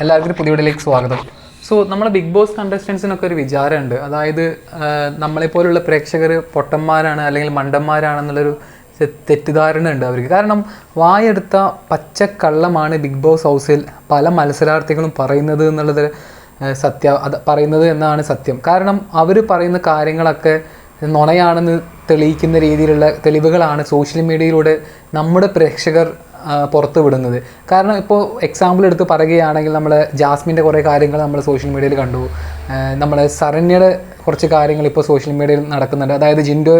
എല്ലാവർക്കും പുതിയ വീഡിയോയിലേക്ക് സ്വാഗതം. സോ നമ്മളെ ബിഗ് ബോസ് കണ്ടസ്റ്റൻസിനൊക്കെ ഒരു വിചാരമുണ്ട്, അതായത് നമ്മളെപ്പോലുള്ള പ്രേക്ഷകർ പൊട്ടന്മാരാണ് അല്ലെങ്കിൽ മണ്ടന്മാരാണെന്നുള്ളൊരു തെറ്റിദ്ധാരണ ഉണ്ട് അവർക്ക്. കാരണം വായെടുത്ത പച്ചക്കള്ളമാണ് ബിഗ് ബോസ് ഹൗസിൽ പല മത്സരാർത്ഥികളും പറയുന്നത് എന്നുള്ളത് പറയുന്നത് എന്നാണ് സത്യം. കാരണം അവർ പറയുന്ന കാര്യങ്ങളൊക്കെ നുണയാണെന്ന് തെളിയിക്കുന്ന രീതിയിലുള്ള തെളിവുകളാണ് സോഷ്യൽ മീഡിയയിലൂടെ നമ്മുടെ പ്രേക്ഷകർ പുറത്ത് വിടുന്നത്. കാരണം ഇപ്പോൾ എക്സാമ്പിൾ എടുത്ത് പറയുകയാണെങ്കിൽ നമ്മൾ ജാസ്മിൻ്റെ കുറേ കാര്യങ്ങൾ നമ്മൾ സോഷ്യൽ മീഡിയയിൽ കണ്ടു. നമ്മൾ സരണ്യയുടെ കുറച്ച് കാര്യങ്ങൾ ഇപ്പോൾ സോഷ്യൽ മീഡിയയിൽ നടക്കുന്നുണ്ട്. അതായത് ജിൻഡോ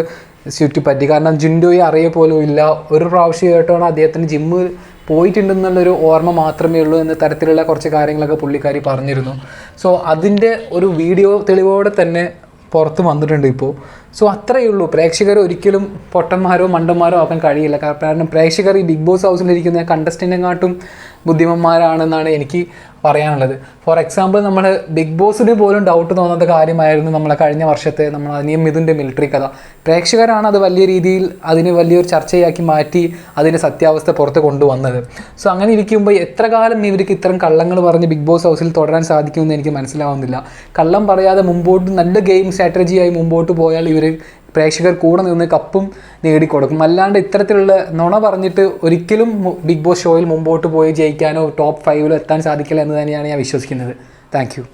ചുറ്റിപ്പറ്റി. കാരണം ജിൻഡോയെ അറിയ പോലും ഇല്ല, ഒരു പ്രാവശ്യമായിട്ടാണ് അദ്ദേഹത്തിന് ജിമ്മിൽ പോയിട്ടുണ്ടെന്നുള്ളൊരു ഓർമ്മ മാത്രമേ ഉള്ളൂ എന്ന തരത്തിലുള്ള കുറച്ച് കാര്യങ്ങളൊക്കെ പുള്ളിക്കാരി പറഞ്ഞിരുന്നു. സോ അതിൻ്റെ ഒരു വീഡിയോ തെളിവോടെ തന്നെ പുറത്ത് വന്നിട്ടുണ്ട് ഇപ്പോൾ. സോ അത്രയേ ഉള്ളൂ. പ്രേക്ഷകർ ഒരിക്കലും പൊട്ടന്മാരോ മണ്ടന്മാരോ ആക്കാൻ കഴിയില്ല. കാരണം പ്രേക്ഷകർ ഈ ബിഗ് ബോസ് ഹൗസിലിരിക്കുന്ന കണ്ടസ്റ്റൻറ്റിനെക്കാട്ടും ബുദ്ധിമന്മാരാണെന്നാണ് എനിക്ക് പറയാനുള്ളത്. ഫോർ എക്സാമ്പിൾ നമ്മൾ ബിഗ് ബോസിന് പോലും ഡൗട്ട് തോന്നാത്ത കാര്യമായിരുന്നു നമ്മളെ കഴിഞ്ഞ വർഷത്തെ അനിയം മിഥുൻ്റെ മിലിറ്ററി കഥ. പ്രേക്ഷകരാണ് അത് വലിയ രീതിയിൽ അതിന് വലിയൊരു ചർച്ചയാക്കി മാറ്റി അതിൻ്റെ സത്യാവസ്ഥ പുറത്ത് കൊണ്ടുവന്നത്. സോ അങ്ങനെ ഇരിക്കുമ്പോൾ എത്ര കാലം ഇവർക്ക് ഇത്തരം കള്ളങ്ങൾ പറഞ്ഞ് ബിഗ് ബോസ് ഹൗസിൽ തുടരാൻ സാധിക്കുമെന്ന് എനിക്ക് മനസ്സിലാവുന്നില്ല. കള്ളം പറയാതെ മുമ്പോട്ട് നല്ല ഗെയിം സ്ട്രാറ്റജിയായി മുമ്പോട്ട് പോയാൽ ഇവർ പ്രേക്ഷകർ കൂടെ നിന്ന് കപ്പും നേടിക്കൊടുക്കും. അല്ലാണ്ട് ഇത്തരത്തിലുള്ള നുണ പറഞ്ഞിട്ട് ഒരിക്കലും ബിഗ് ബോസ് ഷോയിൽ മുമ്പോട്ട് പോയി ജയിക്കാനോ ടോപ്പ് 5 എത്താൻ സാധിക്കില്ല എന്ന് തന്നെയാണ് ഞാൻ വിശ്വസിക്കുന്നത്. Thank you.